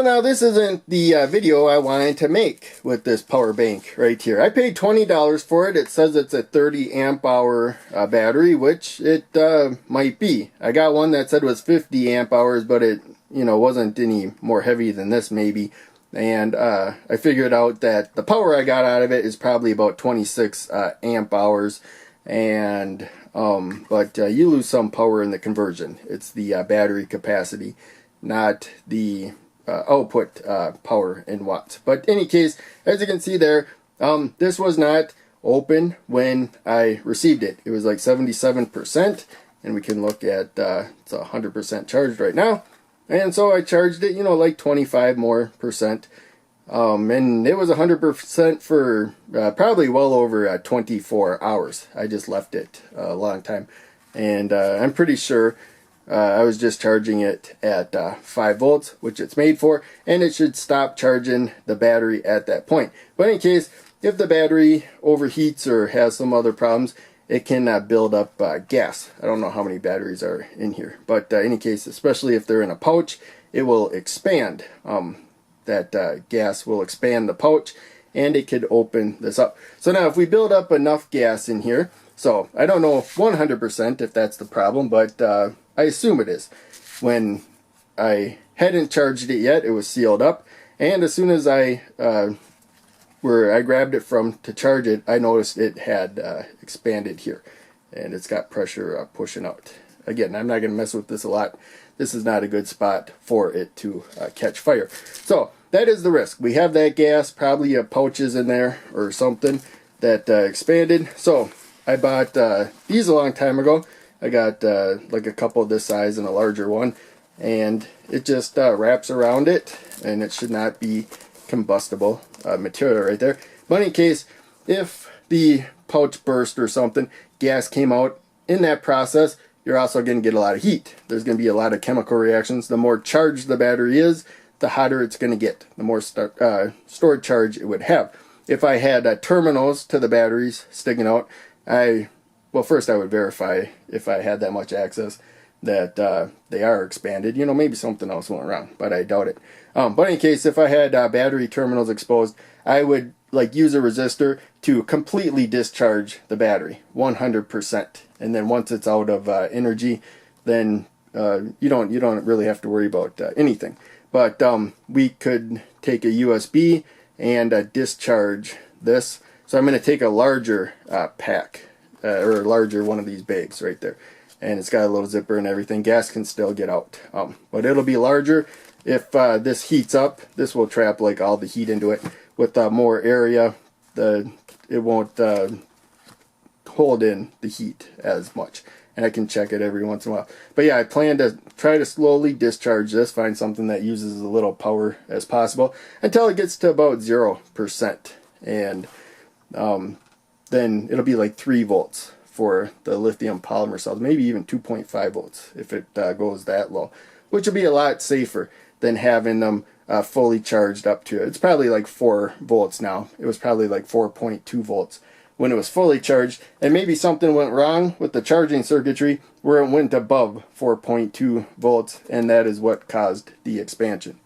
now this isn't the video I wanted to make with this power bank right here. I paid $20 for it. It says it's a 30 amp hour battery, which it might be. I got one that said it was 50 amp hours, but it wasn't any more heavy than this maybe. And I figured out that the power I got out of it is probably about 26 amp hours. And but you lose some power in the conversion. It's the battery capacity, not the output power in watts. But in any case, as you can see there, this was not open when I received it. It was like 77%, and we can look at it's 100% charged right now. And so I charged it, like 25 more percent. And it was 100% for probably well over 24 hours. I just left it a long time. And I'm pretty sure I was just charging it at 5 volts, which it's made for, and it should stop charging the battery at that point. But in any case, if the battery overheats or has some other problems, it can build up gas. I don't know how many batteries are in here, but in any case, especially if they're in a pouch, it will expand. That gas will expand the pouch, and it could open this up. So now if we build up enough gas in here, so I don't know 100% if that's the problem, but I assume it is. When I hadn't charged it yet, it was sealed up, and as soon as I grabbed it from to charge it, I noticed it had expanded here, and it's got pressure pushing out. Again, I'm not going to mess with this a lot. This is not a good spot for it to catch fire. So that is the risk. We have that gas, probably pouches in there or something that expanded. So I bought these a long time ago. I got like a couple this size and a larger one, and it just wraps around it, and it should not be combustible material right there. But in any case, if the pouch burst or something, gas came out in that process, you're also going to get a lot of heat. There's going to be a lot of chemical reactions. The more charged the battery is, the hotter it's going to get, the more stored charge it would have. If I had terminals to the batteries sticking out, well, first I would verify if I had that much access that they are expanded. Maybe something else went wrong, but I doubt it. But in any case, if I had battery terminals exposed, I would use a resistor to completely discharge the battery, 100%. And then once it's out of energy, then you don't really have to worry about anything. But we could take a USB and discharge this. So I'm going to take a larger pack. Or a larger one of these bags right there, and it's got a little zipper and everything. Gas can still get out, but it'll be larger. If this heats up, this will trap all the heat into it. With more area, it won't hold in the heat as much, and I can check it every once in a while. But yeah, I plan to try to slowly discharge this, find something that uses as little power as possible until it gets to about 0%, and then it'll be like 3 volts for the lithium polymer cells, maybe even 2.5 volts if it goes that low, which will be a lot safer than having them fully charged up to it. It's probably like 4 volts now. It was probably like 4.2 volts when it was fully charged, and maybe something went wrong with the charging circuitry where it went above 4.2 volts, and that is what caused the expansion.